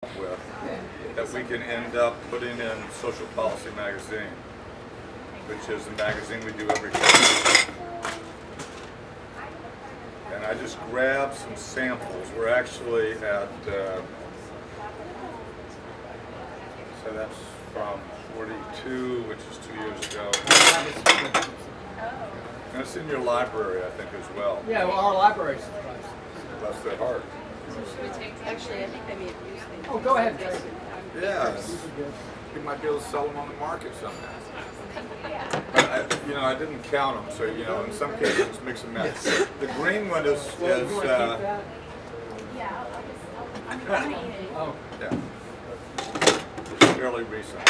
with that we can end up putting in Social Policy Magazine, which is a magazine we do every year. And I just grabbed some samples. We're actually at, so that's from 42, which is 2 years ago. And it's in your library, I think, as well. Yeah, well, our library subscribes. Bless their heart. Actually, I think they may have used them. Oh, go ahead, Tracy. Yeah, you might be able to sell them on the market someday. I didn't count them, so in some cases it's mix and match. The green one is Oh, yeah, fairly recent.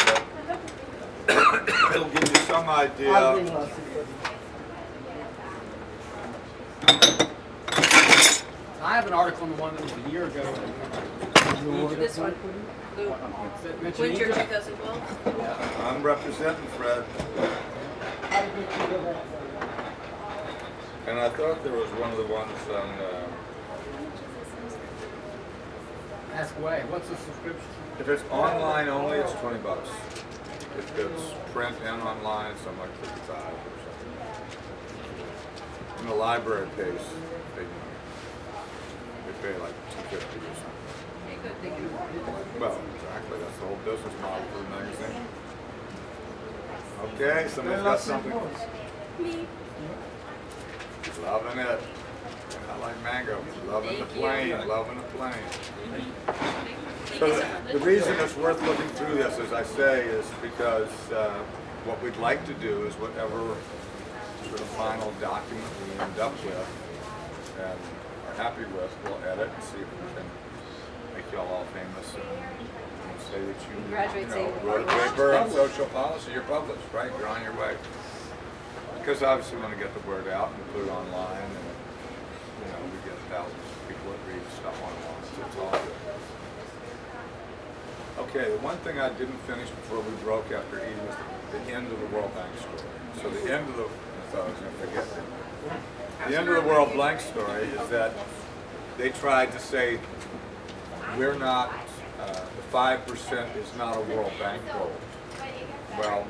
But it'll give you some idea. I have an article on the one that was a year ago. This one. Winter 2012. I'm representing Fred. And I thought there was one of the ones on. Ask away. What's the subscription? If it's online only, it's $20. If it's print and online, it's something like 55 or something. And the library pays big money. They pay like $250 or something. Well, exactly. That's the whole business model for the magazine. Okay, somebody's got something. Me. Loving it. I like mango. Loving the plane. Loving the plane. So the reason it's worth looking through this, as I say, is because what we'd like to do is whatever sort of final document we end up with and are happy with, we'll edit and see if we can make y'all all famous and say that you wrote a paper on social policy. You're published, right? You're on your way. Because obviously we want to get the word out and put it online, and we get thousands of people that read stuff online, so it's all good. Okay, the one thing I didn't finish before we broke after eating was the end of the World Bank story. So the end of the, I thought I was going to forget that. The end of the World Bank story is that they tried to say we're not, the 5% is not a World Bank goal. Well,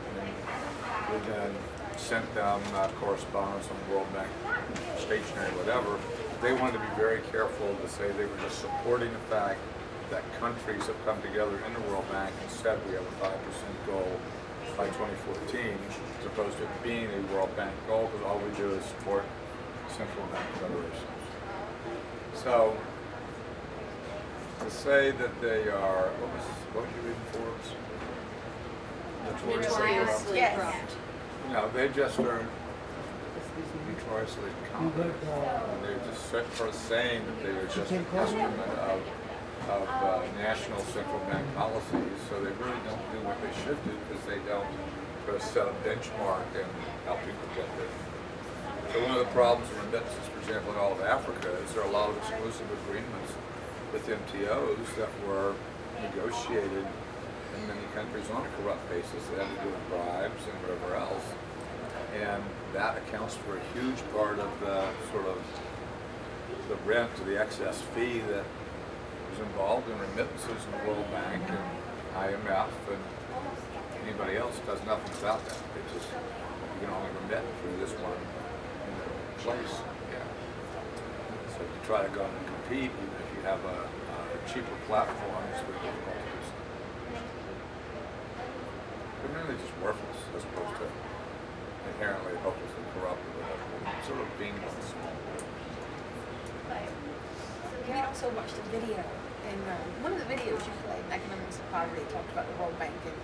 we then sent them correspondence on the World Bank, stationery, whatever. They wanted to be very careful to say they were just supporting the fact that countries have come together in the World Bank and said we have a 5% goal by 2014, as opposed to it being a World Bank goal, because all we do is support central bank federations. So to say that they are, what were you reading for us? Notoriously corrupt. No, they just are notoriously incompetent. They're just sort of saying that they are just an instrument of national central bank policies, so they really don't do what they should do because they don't set a benchmark and help people get there. So one of the problems in remittances, for example, in all of Africa, is there are a lot of exclusive agreements with MTOs that were negotiated in many countries on a corrupt basis. They had to do with bribes and whatever else. And that accounts for a huge part of the sort of the rent or the excess fee that was involved in remittances in the World Bank and IMF, and anybody else does nothing about that. They just, you can only remit through this one place. Yeah. So if you try to go and compete, even if you have a cheaper platform, it's very difficult to do so. They're really just worthless as opposed to inherently hopelessly corrupt or sort of being small. We also watched a video, and one of the videos you played, Economics of Poverty, talked about the World Bank and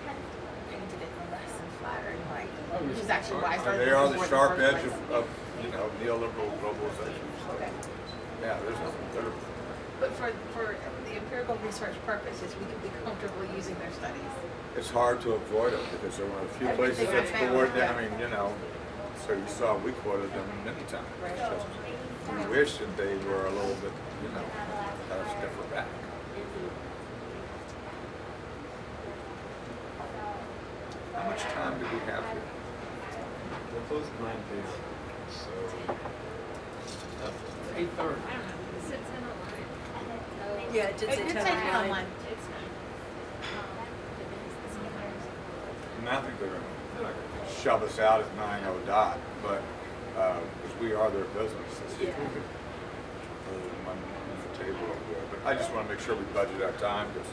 painted it in a less than flattering light, which is actually why I started. They are on the sharp edge of neoliberal globalization. So. Okay. Yeah, there's nothing there. But for the empirical research purposes, we could be comfortable using their studies. It's hard to avoid it because they're one of the few places that's coordinated. I mean, so you saw we quoted them many times. It's just, we wish that they were a little bit, stiffer back. How much time do we have here? We'll close at 9:00, so 8:30. Yeah, it did say 10 online. I think they're not gonna shove us out at 9:00 dot, but, because we are their business. Yeah. On the table over there. But I just want to make sure we budget our time, because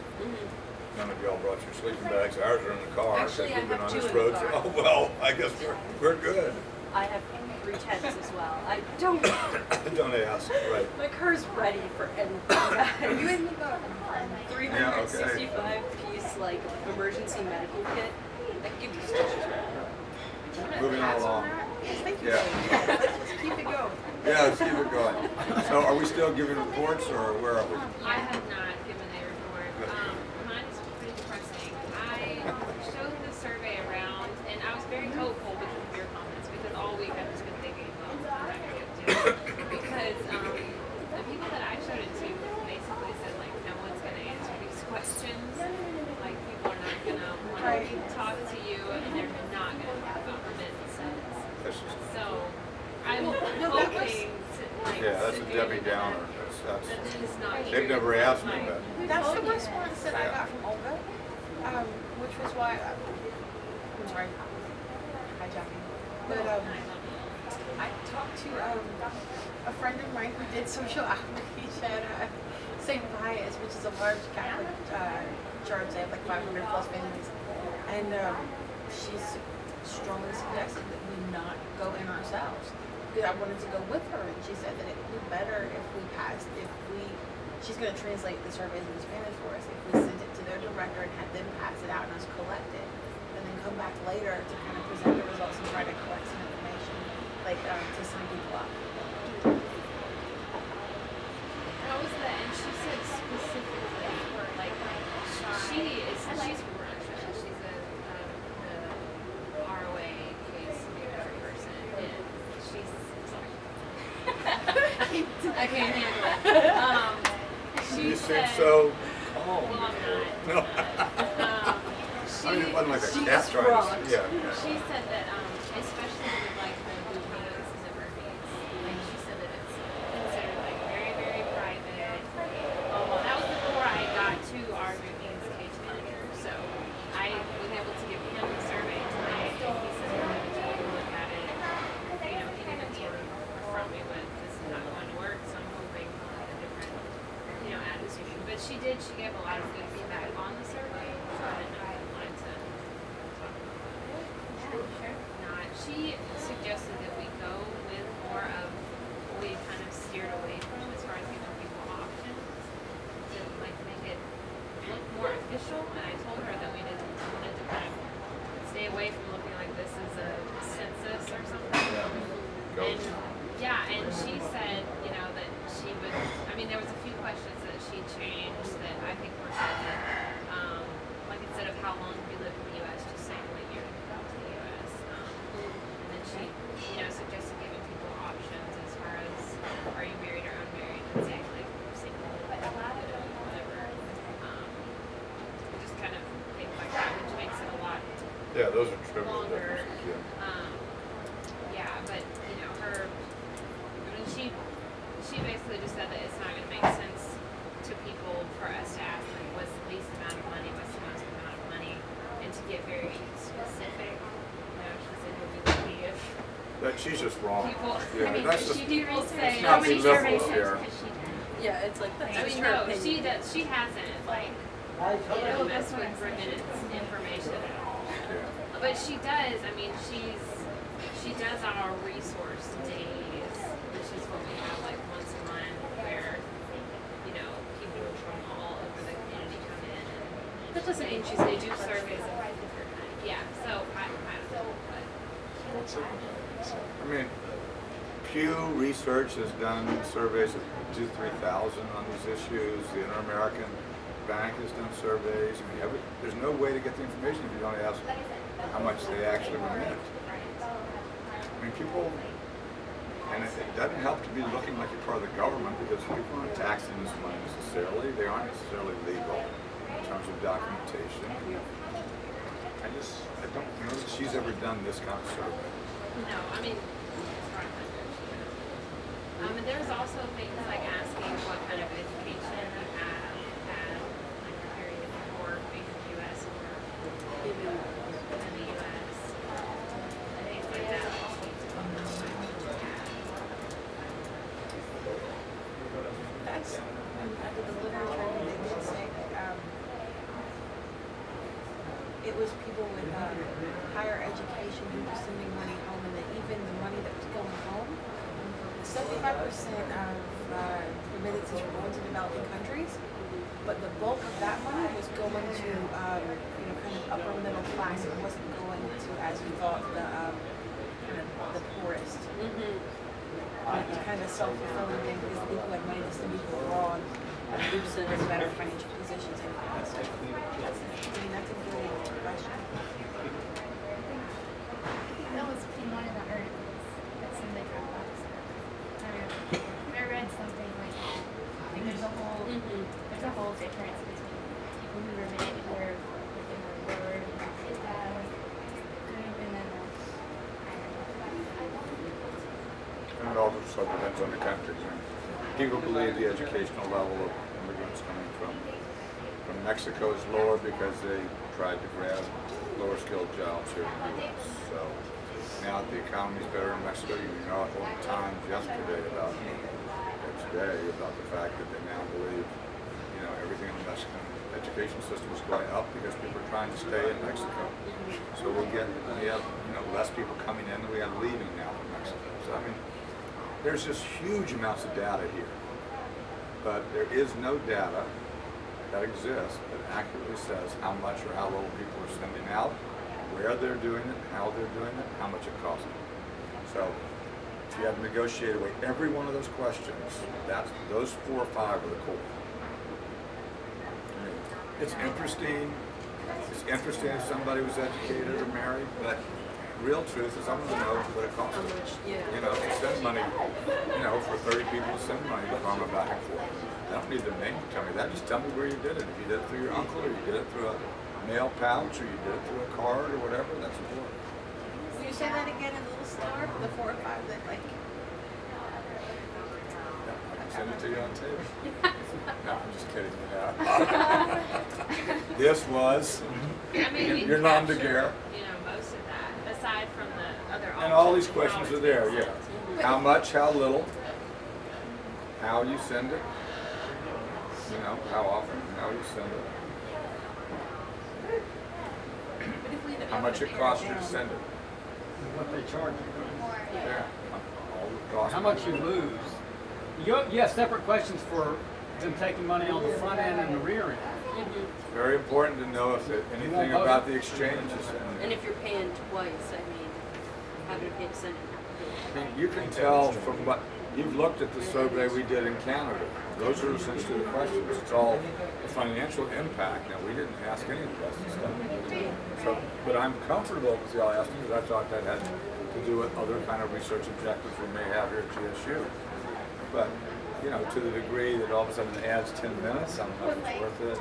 none of y'all brought your sleeping bags. Ours are in the car, because Actually, I we've been have on two this in the road. car. Oh, well, I guess we're good. I have 3 tents as well. I don't. Don't ask, right. My car's ready for anything, guys. You and me both. 365 piece like emergency medical kit. I can give you stitches right Moving on along. Yes, thank you. Yeah. Let's just keep it going. Yeah, let's keep it going. So are we still giving reports, or where are we? I have not given a report. Mine is pretty depressing. I showed the survey around, and I was very hopeful because of your comments, because all week I've just been thinking, well, I'm not going to get to it. Because the people that I showed it to basically said, like, no one's going to answer these questions. Like, people are not going to want to talk to you, and they're not going to talk about remittances. That's just, So I'm hoping to, like, yeah, that's a severely Debbie Downer. that is not They've true. never asked me, but That's the response that I got from Olga, which was why I'm sorry, hijacking. But I talked to a friend of mine who did social outreach at St. Pius, which is a large Catholic church. They have like 500 plus families, and she's strongly suggested that we not go in ourselves. Because I wanted to go with her, and she said that it would be better if we passed, she's going to translate the surveys into Spanish for us, if we sent it to their director and had them pass it out and us collect it, and then come back later to kind of present the results and try to collect some information, like to sign people up. What was that? And she said specifically for like she's from Russia. She's a ROA case management person, and she's sorry. I can't handle it. She you said, seem so calm. well, I'm not. No. I mean, it wasn't like a cat trying to, yeah. She said that, especially with like the boutiques and the mermaids, like she said that it's considered like very, very private. Well, that was before I got to our boutiques case manager, so I was able to give him the survey tonight, and he said we're going to take a look at it. You know, he didn't sort of confront me with this is not going to work, so I'm hoping for like a different, you know, attitude. But she gave a lot of good feedback on the survey, so I didn't know if I wanted to talk about it. Sure. Not. She suggested that we go with more of what we kind of steered away from as far as giving people options to like make it look more official. And I told her that we wanted to kind of stay away from looking like this is a census or something. Go. And yeah, and she said, you know, that she would. I mean, there was a few questions that she changed that I think were good. That, like instead of how long have you lived in the U.S., just saying what year you got to the U.S. And then she, you know, suggested giving people options as far as are you married or unmarried, and saying like single, whatever. Just kind of things like that, which makes it a lot Yeah, those are trivial longer. differences, yeah. Yeah, but you know, I mean, she basically just said that it's not going to make sense to people for us to ask like what's the least amount of money, what's the most amount of money, and to get very specific. You know, she said we'll be lucky if That, she's just wrong. people. Yeah, I mean, that's just, people say not how many be liberal surveys here. has she done? Yeah, it's like that's I just mean, her no, opinion. she does. She hasn't like you know messed with remittance information at all. Yeah. But she does. I mean, she does our resource days, which is what we have like once a month, where you know people from all over the community come in and That doesn't mean she's they being do too surveys of different kinds. Yeah. So I don't know, but I mean, Pew Research has done surveys of 2,000-3,000 on these issues. The Inter-American Bank has done surveys. I mean, there's no way to get the information if you don't ask how much they actually remit. I mean, people, and it doesn't help to be looking like you're part of the government because people aren't taxing this money necessarily. They aren't necessarily legal in terms of documentation. I don't know that she's ever done this kind of survey. no, I mean. As far as I know, and there's also things like asking what kind of education you have had, like a period before being in the U.S. or even in the it was people with higher education who were sending money home, and then even the money that was going home, 75% of remittances were going to developing countries, but the bulk of that money was going to, kind of upper middle class. It wasn't going to, as you thought, the poorest. It's kind of a self-fulfilling thing because the people who had money to send people abroad were in better financial positions anyway. So, that's a really good question. That was in one of the articles that somebody talked about this. I read something like that. Like there's a whole difference between people who remit who are within the word and then And it also depends on the country. People believe the educational level of immigrants coming from Mexico is lower because they tried to grab lower skilled jobs here in the U.S. So now that the economy's better in Mexico, you know, all the Times yesterday about the fact that they now believe, everything in the Mexican education system is going up because people are trying to stay in Mexico. So we have less people coming in than we have leaving now from Mexico. So I mean, there's just huge amounts of data here, but there is no data that exists that accurately says how much or how little people are sending out, where they're doing it, how they're doing it, how much it costs them. So if you have to negotiate away every one of those questions, those 4 or 5 are the core. I mean, it's interesting. It's interesting if somebody was educated or married, but real truth is I'm going to know what it costs them. To send money, for 30 people to send money to Karma back and forth. I don't need their name to tell me that. Just tell me where you did it. If you did it through your uncle, or you did it through a mail pouch, or you did it through a card, or whatever, that's important. Will you say that again a little slower? The 4 or 5 that Yeah, I can send it to you on tape. No, I'm just kidding. This was your nom de guerre. most of that, aside from the other And all these questions are there, yeah. How much, how little, how you send it, how often, how you send it. How much it costs you to send it. What they charge you. Yeah. All the costs. How much you lose. You have separate questions for them taking money on the front end and the rear end. It's very important to know if anything about the exchanges. And if you're paying twice, how do you pay to send it? I mean, you can tell from what you've looked at the survey we did in Canada. Those are essentially the questions. It's all the financial impact. Now, we didn't ask any of the rest of the stuff. So, but I'm comfortable with y'all asking because I thought that had to do with other kind of research objectives we may have here at GSU. But, to the degree that all of a sudden it adds 10 minutes, I don't know if it's worth it.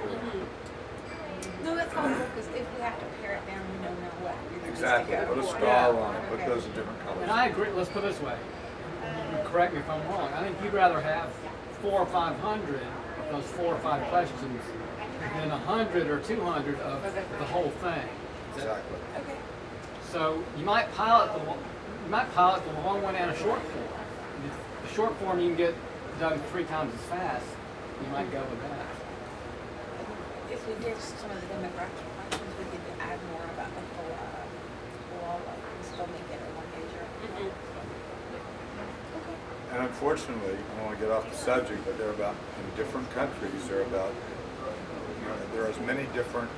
No, that's helpful because if we have to pare it down, we know now what. Exactly. Put a star on it. Put those in different colors. And I agree, let's put it this way. Correct me if I'm wrong. I think you'd rather have 400 or 500 of those 4 or 5 questions than 100 or 200 of the whole thing. Exactly. Okay. So you might pilot the long one and a short form. The short form you can get done 3 times as fast. You might go with that. If we did some of the demographic questions, we could add more about the whole law and still make it a one-pager. And unfortunately, I don't want to get off the subject, but in different countries, there are as many different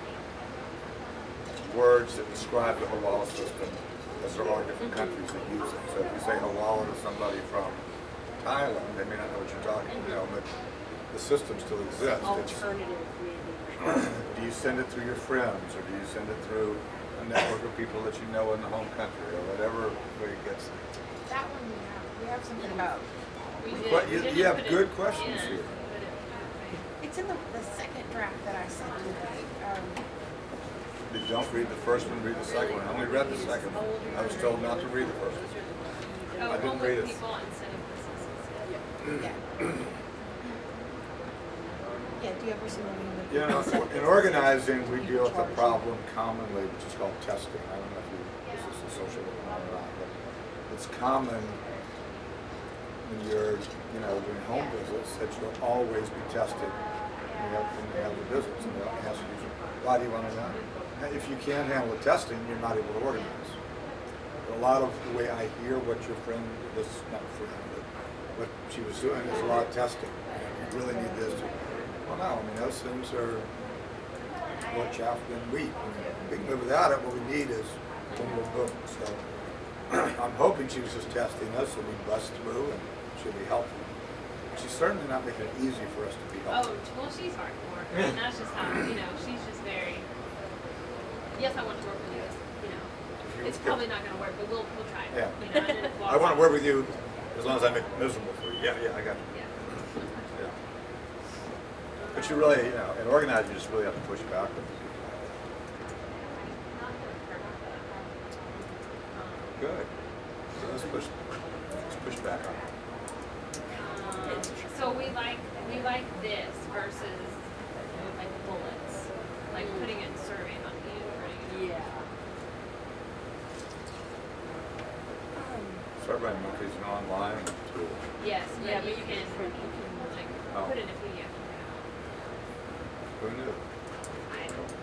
words that describe the halal system as there are different countries that use it. So if you say halal to somebody from Thailand, they may not know what you're talking about, but the system still exists. Alternative, maybe. Do you send it through your friends, or do you send it through a network of people that you know in the home country, or whatever way it gets there? That one we have something about. But you have good questions here. It's in the second draft that I sent to You don't read the first one, read the second one. I only read the second one. I was told not to read the first one. I didn't read it. people instead of businesses. Yeah, do you ever see one with In organizing, we deal with a problem commonly, which is called testing. I don't know if this is a social work or not, but it's common when you're, doing home visits that you'll always be tested when you have the visits, and they'll ask you, why do you want to know? if you can't handle the testing, you're not able to organize. But a lot of the way I hear what your friend, this not friend, but what she was doing is a lot of testing. You really need this. Well, no, I mean those things are more chaff than wheat. I mean, we can live without it. What we need is one more book. So I'm hoping she was just testing us, and we bust through, and she'll be helpful. She's certainly not making it easy for us to be Oh, helpful. well, she's hardcore. And that's just how, she's just very, yes, I want to work with you, it's probably not going to work, but we'll try it. Yeah. And then if I want to work with you as long as I make it miserable for you. Yeah, I got you. Yeah. Yeah. But you really, in organizing, you just really have to push back with people. Good. So let's push back on it. So we like this versus like bullets, like putting it in survey monkey and putting it. Yeah. Survey Monkey is an online tool. Yes, Yeah, but you can like Oh. put it in a PDF. Who knew? I don't.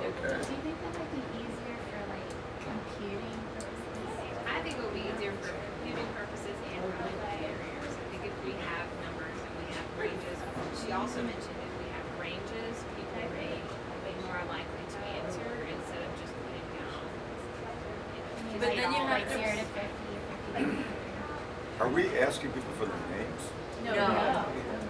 Okay. Do you think that might be easier for like computing purposes? I think it would be easier for computing purposes and really the carriers. I think if we have numbers and we have ranges, she also mentioned if we have ranges, people may be more likely to answer instead of just putting down. But then you have like to- 0 to 50 or 50 to 100. Are we asking people for their names? No.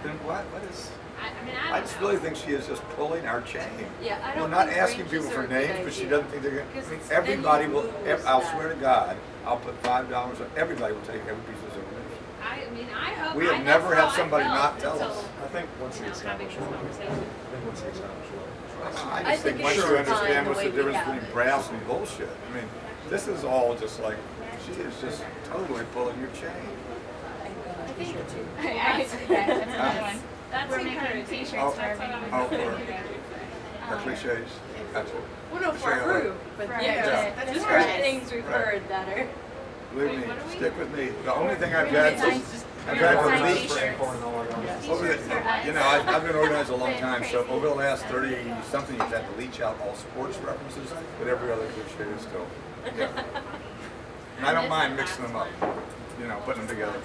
Then what? What is? I I just really think she is just pulling our chain. Yeah, I We're don't not think asking ranges people for are a good names, but she idea. doesn't think they're going Because to. then you Everybody will. lose I'll that. swear to God, I'll put $5. Everybody will take every piece of information. I hope. We have that's never had how I somebody felt not tell until, us. I think once you having establish this conversation. I I just think think once it's you fine understand the what's way the we difference have between it. brass and bullshit. I mean, this is all just like she is just totally pulling your chain. I think that's another one. That's We're making encouraging. t-shirts Oh, for everyone. oh, I appreciate it. Gotcha. Well, no, for Share our it. group, but For yeah, our just, group. just Right. for things we've heard that are. Believe Wait, me, what are we- stick with me. The only thing I've We're had gonna since design- I've we're had gonna for design least t-shirts. over the, I've been organized a long time, so over the last 30 something years, I've had to leach out all sports references, but every other cliche is still. Yeah. And I don't mind mixing them up, putting them together.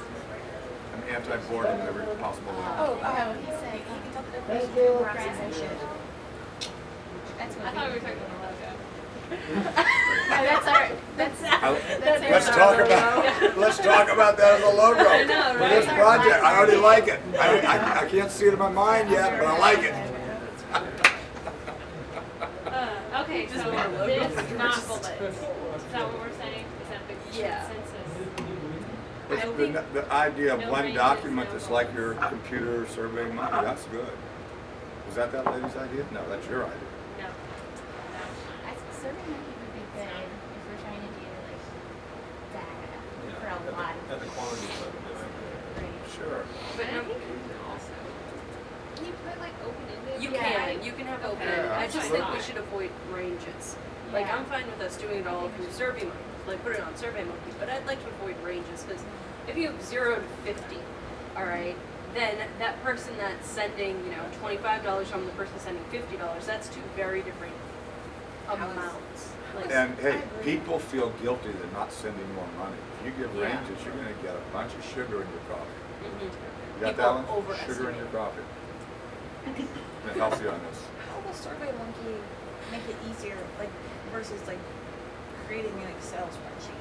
I'm anti-boredom in every possible way. Oh, He's saying, you can tell the difference between brass and shit. that's what I thought we were talking about that's our, Let's talk about that as a logo I know, for right? this project. I already like it. I can't see it in my mind yet, but I like it. Okay, Just so more logo this first. not bullets. Is that what we're saying? Is that the Yeah. consensus? The idea of No one ranges, document no that's like your computer survey monkey, that's good. Was that lady's idea? No, that's your idea. No. I survey monkey would be good if we're trying to do like data for a lot At the of quantity side of it. things. Sure. But I think you can also. Can you put like open-ended? You Yeah. can. You can have Okay. open. Yeah, I just absolutely. think we should avoid ranges. Like Yeah. I'm fine with us doing it all through SurveyMonkey, like put it on SurveyMonkey, but I'd like to avoid ranges because if you have 0 to 50, all right, then that person that's sending, $25 from the person sending $50, that's two very different amounts. Like, And hey, people feel guilty they're not sending more money. If you give Yeah. ranges, you're going to get a bunch of sugar in your coffee. mhm. You got People that one? Sugar in overestimate. your coffee. That helps you on this. How will SurveyMonkey make it easier, like versus like creating an Excel spreadsheet?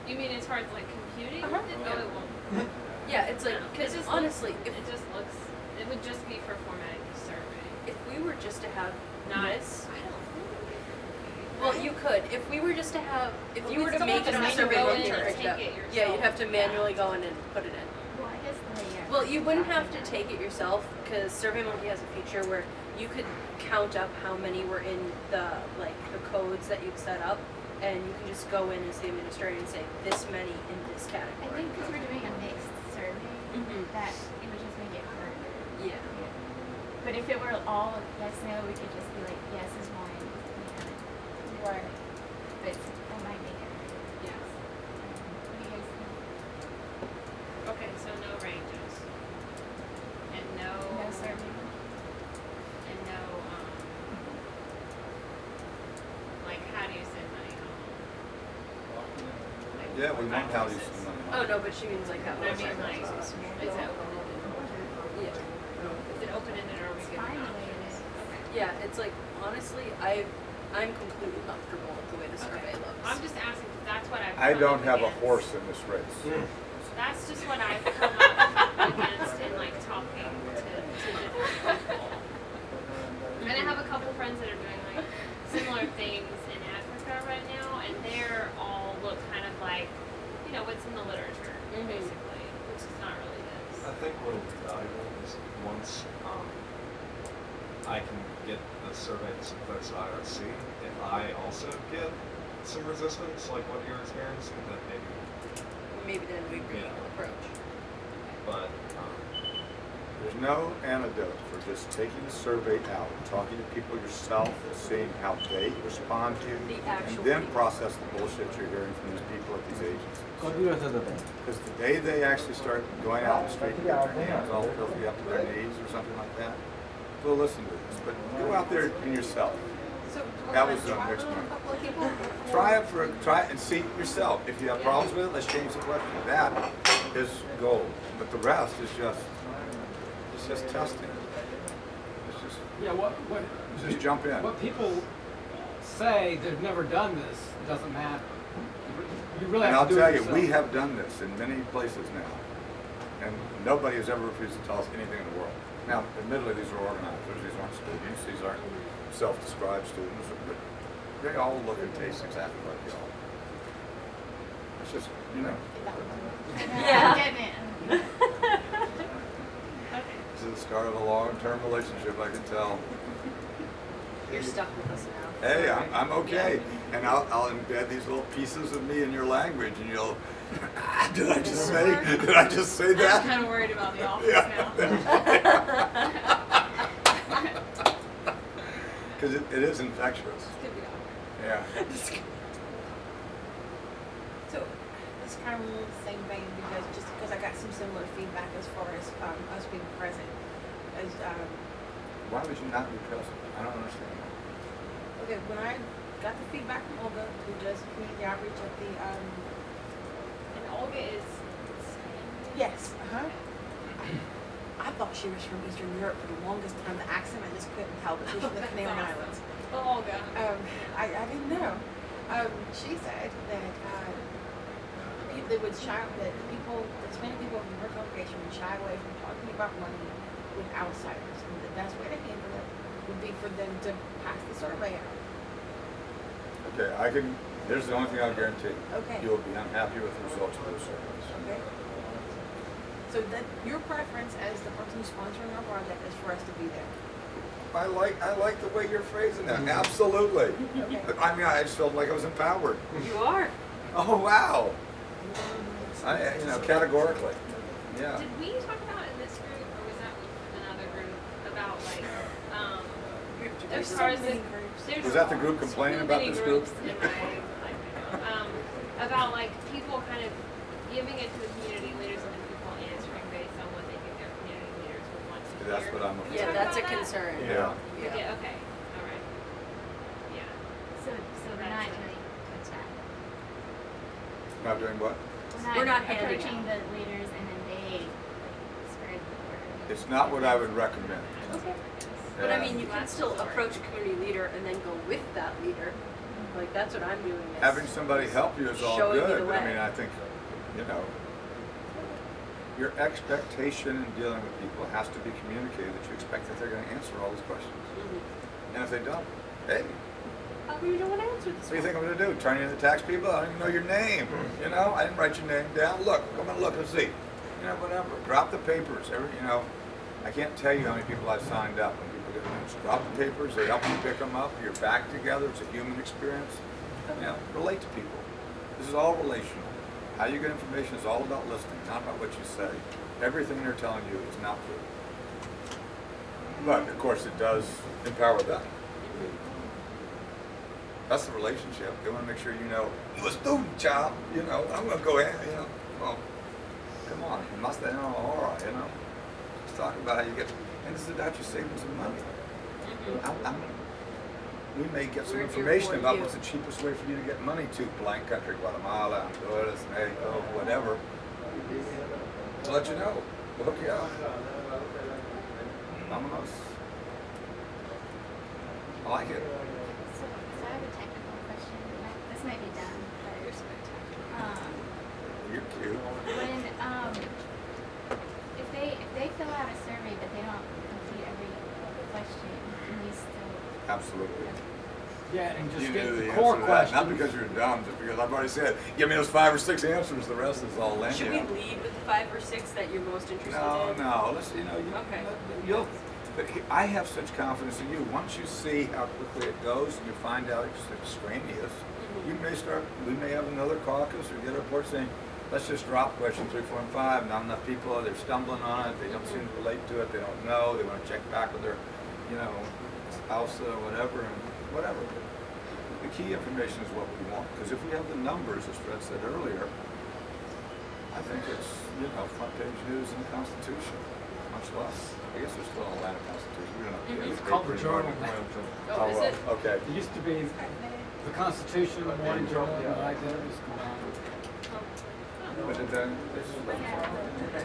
You mean as far as like computing? Uh-huh. No, it won't. Yeah, it's like, No, it because just honestly, looks, it just looks. It would just be for formatting the survey. if we were just to have Not. this, I don't think. well, you could. If we were just to have, if Well, you were we'd to still make have it to on manually go in SurveyMonkey and right take now. it Yeah, you'd yourself. have to manually go in and put it in. Well, I guess the Well, you wouldn't have to take it yourself because SurveyMonkey has a feature where you could count up how many were in the codes that you'd set up, and you can just go in as the administrator and say this many in this I category. think because we're doing a mixed survey, Mhm. that it would just make it harder. Yeah. But if it were all yes, no, we could just be like, yes is one, Right. but that might make it harder. Yes. What do you guys think? Okay, so no ranges. And no. No survey. And no. Yeah, we want how you some money. Oh, no, but she means like that. I mean, like, is policy. it open-ended? Yeah. Is it open-ended or are we good? Fine the way it is. Yeah, it's like, honestly, I'm completely comfortable with the way the survey looks. I'm just asking because that's what I've I come don't up have a against. horse in this race. That's just what I've come up against in like talking to different people. And I have a couple friends that are doing like similar things in Africa right now, and they're all look kind of like, you know, what's in the literature, basically, which is not really this. I think what will be valuable is once I can get the survey to support IRC, if I also get some resistance like what you're experiencing, then Maybe then we Yeah. approach. but There's no antidote for just taking the survey out, talking to people yourself, seeing how they respond to you, The and actual then people. process the bullshit you're hearing from these people at these agencies. Continúe Because the day they actually start going out in the street and get their hands all filthy up to their knees or something like that, we'll listen to this. But go out there and yourself. So, That we're was gonna try mixed with a one. couple of people? Try it and see yourself. If you have problems with it, let's change the question. That is gold. But the rest is just testing. It's Yeah, what just jump in. what people say they've never done this doesn't matter. You really And have I'll to do tell it you, yourself. we have done this in many places now. And nobody has ever refused to tell us anything in the world. Now, admittedly, these are organizers. These aren't students. These aren't self-described students. But they all look and taste exactly like y'all. It's just, you know, Yeah. I'm getting it. this is the start of a long-term relationship, I can tell. You're stuck with us now. Hey, I'm okay. And I'll embed these little pieces of me in your language, and you'll, did I just say I'm that? kind of worried about the office Yeah. now. Because it is infectious. Could be awkward. Yeah. So it's kind of in the same vein because I got some similar feedback as far as us being present. As Why would you not be present? I don't understand. okay, when I got the feedback from Olga, who does community outreach at the And Olga is. yes, I thought she was from Eastern Europe for the longest time. The accent I just couldn't tell, but she's from the Canary Islands. Oh, Olga. I didn't know. She said that they would shy that as many people in her congregation would shy away from talking about money with outsiders, and the best way to handle it would be for them to pass the survey out. Okay, here's the only thing I'll guarantee. Okay. You'll be unhappy with the results of those surveys. Okay. So that your preference as the person who's sponsoring our project is for us to be there. I like the way you're phrasing that. Absolutely. Okay. I mean, I just felt like I was empowered. You are. Oh, wow. Categorically. Yeah. Did we talk about in this group, or was that with another group, about like, There's as so far as many the, groups. there's Was that the group complaining so about many this group? groups in my life, about like people kind of giving it to the community leaders and then people answering based on what they think their community leaders would want to hear. That's what I'm afraid Yeah, of. that's a Talk about that? concern. Yeah. Yeah, okay, all right. Yeah. So we're not doing that. Not doing what? We're not handing approaching out. the leaders and then they spread the word. It's not what I would recommend. Okay. But I Yeah. mean, you can still approach a community leader and then go with that leader. Like, that's what I'm doing. Is Having somebody help you is all showing you good. the But I way. mean, I think, your expectation in dealing with people has to be communicated that you expect that they're going to answer all these questions. Mhm. And if they don't, hey, How come you don't want to answer this what do you one? think I'm going to do? Turn you into tax people? I don't even know your name. I didn't write your name down. Look, come and look and see. Whatever. Drop the papers. I can't tell you how many people I've signed up when people get minutes. Drop the papers. They help you pick them up. You're back together. It's a human experience. Relate to people. This is all relational. How you get information is all about listening, not about what you say. Everything they're telling you is not true. But of course, it does empower them. That's the relationship. They want to make sure you're a student, child. I'm going to go ahead, well, come on, you must have an aura, Let's talk about how you get, and this is about you saving some money. we may get some We're here information for about you. what's the cheapest way for you to get money to blank country, Guatemala, Honduras, Mexico, whatever. To let you know. We'll hook you up. Vámonos. I like it. So I have a technical question. This might be dumb, but You're cute. when if they fill out a survey but they don't complete every question, can we still? Absolutely. Yeah, and just You get knew the the core answer to that. questions. Not because you're dumb, just because I've already said, give me those 5 or 6 answers, the rest is all in. Should we lead with the 5 or 6 that you're most interested in? No, let's, Okay. you'll, I have such confidence in you. Once you see how quickly it goes and you find out it's extraneous, we may have another caucus or get a report saying, let's just drop question 3, 4, and 5. Not enough people, they're stumbling on it, they don't seem to relate to it, they don't know, they want to check back with their, spouse or whatever, and whatever. The key information is what we want, because if we have the numbers, as Fred said earlier, I think it's, front page news in the Constitution, much less. I guess there's still a Atlanta Constitution. We don't have to get It's a called the paper Journal. anymore. Oh, is it? Okay. It used to be the Constitution, the Morning Journal, and the Identities combined. But then, I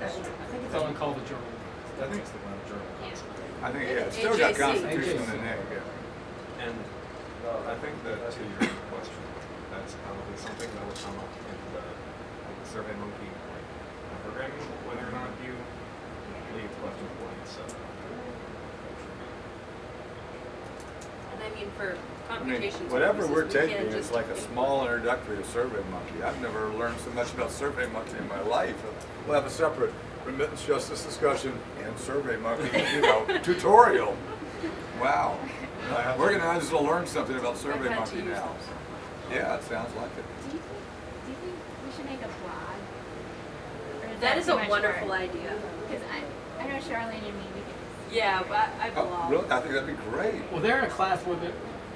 think it's only called the Journal. I think it's the Atlanta Journal. I think, yeah, it's still got AJC. Constitution in the name, yeah. And I think that to your question, that's probably something that will come up in the Survey Monkey programming, whether or not you leave question blanks. And I mean, for I mean, computations whatever we're purposes, we taking can't is just like a small introductory to SurveyMonkey. I've never learned so much about SurveyMonkey in my life. We'll have a separate remittance justice discussion and SurveyMonkey, tutorial. Wow. We're gonna just learn something about I've had to SurveyMonkey use now. those. Yeah, it sounds like it. Do you think we should make a blog? Or That is too a much wonderful work? idea. Because I know Charlene and me, we could just. Yeah, but I Oh, blog. really? I think that'd be great. Well, they're in a class where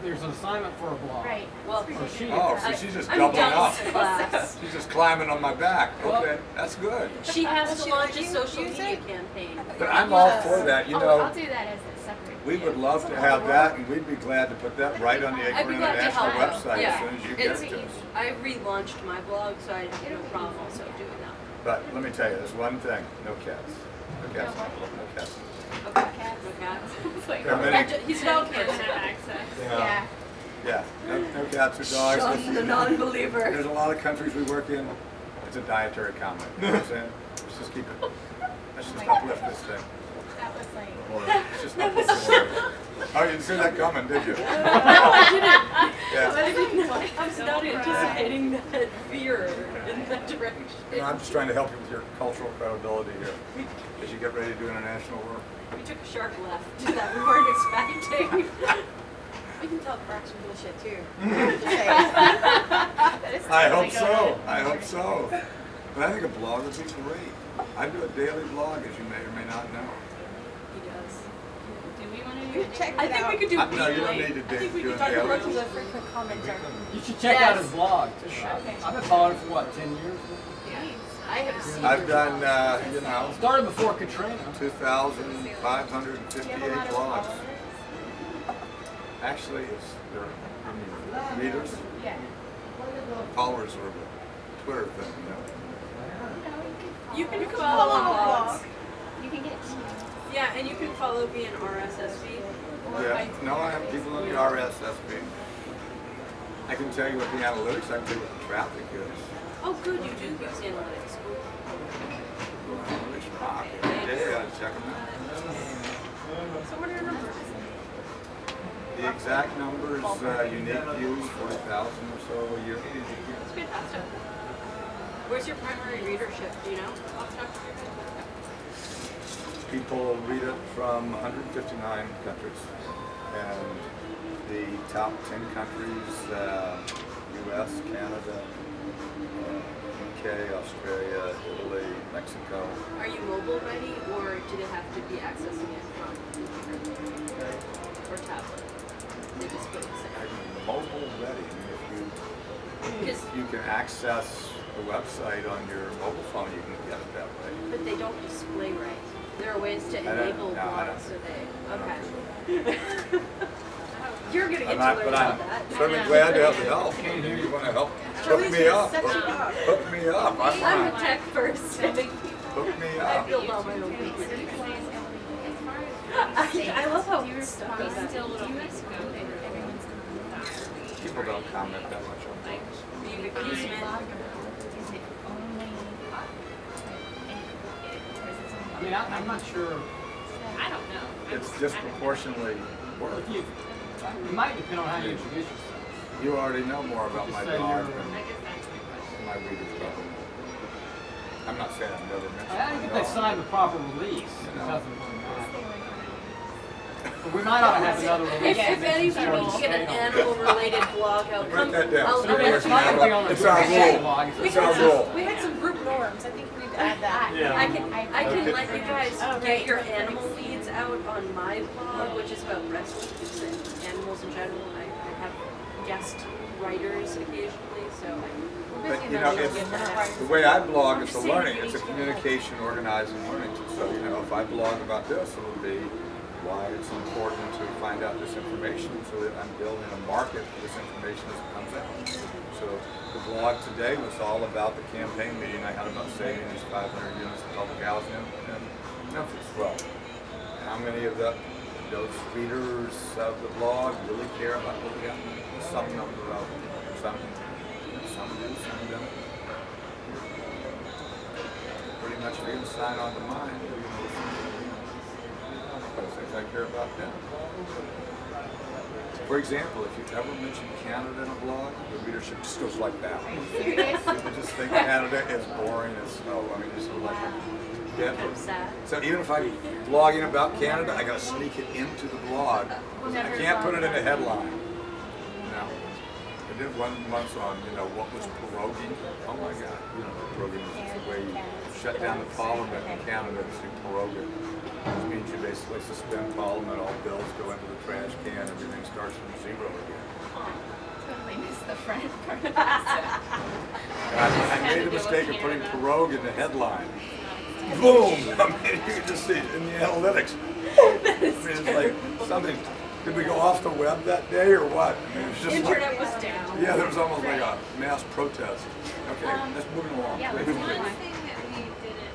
there's an assignment for a blog. Right. Well, It's or she- ridiculous. Oh, so she's just I'm doubling done up. with class. She's just climbing on my back. Well- Okay, that's good. She has Well, to she launch a let you social use media it? campaign. But I'm all for that, I'll do that as a separate. We would love to have that, and we'd be glad to put that right on the I'd ACORN be glad to International help. website Yeah. as soon as you get It's, it to us. I relaunched my blog, so I have no problem also doing that. But let me tell you, there's one thing, no cats. No cats, No what? no cats. Okay. No cats. It's like, There are many- He's no not kids kids. have access. Yeah. Yeah, no cats or dogs. Shun the non-believer. There's a lot of countries we work in, it's a dietary comment, you know what I'm saying? Let's just keep it, let's just uplift this thing. That was like. Let's just uplift this thing. Oh, you didn't see that coming, did you? No, I didn't. Yeah. I was not anticipating that fear in that direction. You know, I'm just trying to help you with your cultural credibility here, as you get ready to do international work. We took a sharp left that we weren't expecting. We can talk Brock's bullshit too. That is I totally hope so. good. I hope so. But I think a blog would be great. I do a daily blog, as you may or may not know. He does. Do we want to You do check I it think out. we could do No, you don't weekly. need to I think we do could it talk daily. about Brock's a frequent commenter. You should check out Yes. his blog. Okay. I've been following it for what, 10 years? I have seen I've your done, blog. Started before Katrina. 2,558 Do you have a lot of blogs. followers? Actually, it's their readers. Yeah. Followers are a Twitter thing, you know. You can You can follow follow blogs. You can get emails. Yeah, and you can follow via an RSS feed. Yeah, no, I have people in the RSS feed. I can tell you what the analytics, I can tell you what the traffic is. Oh, good, you do use analytics. Analytics rock. Yeah, check them out. So what are your numbers? The exact numbers, unique views, 40,000 or so a year. It's fantastic. Where's your primary readership? Do you know? Off the top of your head? People read it from 159 countries. And the top 10 countries, US, Canada, UK, Australia, Italy, Mexico. Are you mobile ready, or do they have to be accessing it from computer or tablet? They just put it I'm mobile ready. I mean, Because, if you can access the website on your mobile phone, you can get it that way. but they don't display right. There are ways to I don't- enable no, I don't blogs so they. I don't Okay. do that. You're gonna get to I'm not, learn but about I'm that. certainly glad to have the help. You want to help? Hook Charlize me gonna up. set you up. Hook me up. I'm I'm a fine. tech person. Hook me I up. build all my own computers. I love how stuff does that. Still a little ways to go. People don't comment that much on Like, things. be the Is case, it man. only, I mean, I'm not sure. I don't know. It's disproportionately work. If you, it might depend on how you introduce yourself. You already know more about my Just say blog you're- than I guess that's my question. my readers probably know. I'm not saying I've never mentioned I think my they dog. signed the proper release. You It know. doesn't really matter. But we might ought to have another release. If anybody can get an animal-related blog out, Write that down. I'll So do I mean, it. it's not gonna be on the It's our Google rule. blog. We It's our had rule. some, we had some group norms. I think we need to add that. Yeah. I can let you guys Oh, get right. your animal leads out on my blog, which is about rescues and animals in general. I have guest writers occasionally, so But you know, the way I blog is a learning. It's a communication, organizing, learning. So you know, if I blog about this, it'll be why it's important to find out this information, so that I'm building a market for this information as it comes out. So the blog today was all about the campaign meeting I had about saving these 500 units of public housing in Memphis. Well, how many of those readers of the blog really care about what we got? Some number of them. Some do, some don't. Pretty much if you can sign on to mine, you know, those things I care about them. For example, if you ever mention Canada in a blog, the readership just goes like that. People just think Canada is boring as snow. I mean, it's like, yeah. I'm sad. So even if I'm blogging about Canada, I gotta sneak it into the blog. I can't put it in a headline. No. I did one once on, you know, what was pierogi. Oh my God, you know, pierogi is the way you shut down the parliament in Canada to do pierogi. Which means you basically suspend parliament, all bills go into the trash can, everything starts from zero again. totally missed the front part. And I made the mistake of putting pierogi in the headline. Boom! I mean, you can just see it in the analytics. I mean, it's like something. Did we go off the web that day or what? I mean, it was just Internet like, was down. yeah, there was almost like a mass protest. Okay, let's move along. yeah, One let's thing move on. that we didn't,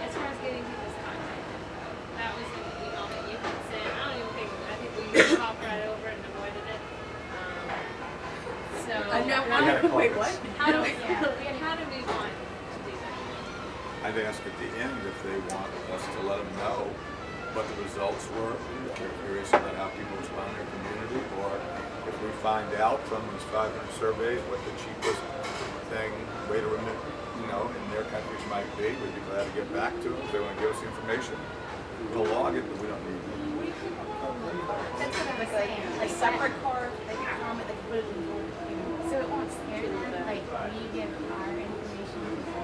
as far as getting people's contact info, that was an email that you had sent. I don't even think, I think we hopped right over it and avoided it. So, I'm now gotta call wait, this. what? how do we, Yeah. how do we want to do that? I'd ask at the end if they want us to let them know what the results were, if they're curious about how people respond in their community, or if we find out from these 500 surveys what the cheapest way to remit, you know, in their countries might be, we'd be glad to get back to them. If they want to give us the information, we'll log it, but we don't need it. That's what I was saying. A separate card, they can comment, they can put it in the, you know. So it won't scare them, like, we give our information before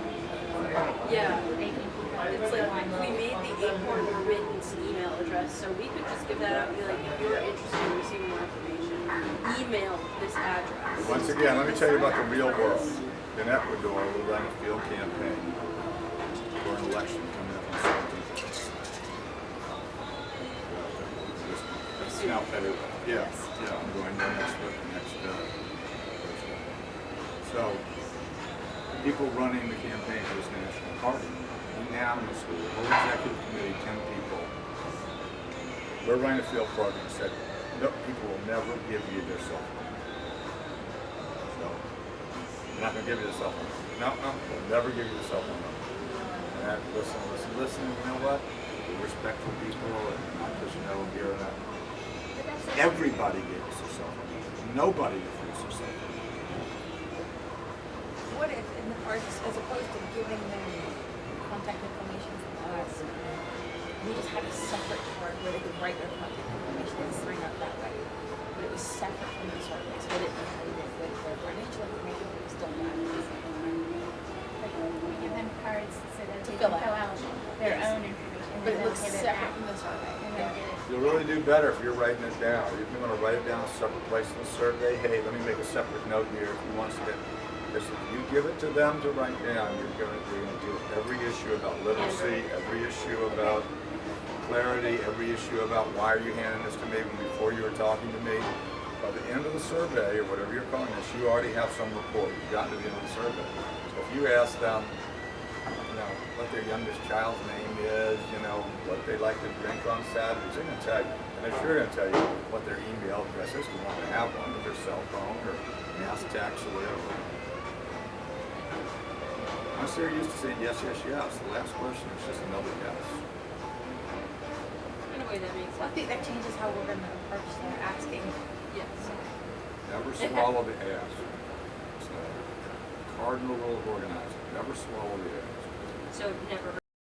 Yeah. they can keep it. It's like we made the ACORN Remittance email address, so we could just give that out and be like, if you're interested in receiving more information, email this address. Once again, let me tell you about the real world. In Ecuador, we run a field campaign for an election coming up in 17th. Now, yeah, I'm going there next Thursday. So, people running the campaign for this national party, unanimously, the whole executive committee, 10 people, we're running a field program, said, no, people will never give you their cell phone. So, I'm not gonna give you the cell phone. No, we'll never give you the cell phone number. And listen, you know what? Be respectful people and not just know here and there. Everybody gave us a cell phone number. Nobody refused a cell phone number. What if in the cards, as opposed to giving them contact information from us, we just had a separate card where they could write their contact information and sign up that way. But it was separate from the surveys, but it included with their financial information, but it was still not at the same time. Like, we give them cards so that they fill can fill out. out their own information, and But then it they'll was give it separate back. from the survey. And then get it. You'll really do better if you're writing it down. If you want to write it down a separate place in the survey, hey, let me make a separate note here if you want to get. Because if you give it to them to write down, you're going to deal with every issue about literacy, every issue about clarity, every issue about why are you handing this to me when before you were talking to me. By the end of the survey, or whatever you're calling this, you already have some report. You've gotten to the end of the survey. So if you ask them, you know, what their youngest child's name is, you know, what they like to drink on Saturdays, they're going to tell you. And they're sure going to tell you what their email address is, because they want to have one, or their cell phone, or mass text, or whatever. I'm so used to saying yes, yes, yes. The last question is just another yes. In a way that makes I sense. think that changes how we're gonna approach that asking. Yes. Never swallow the ass. It's a cardinal rule of organizing. Never swallow the ass. So never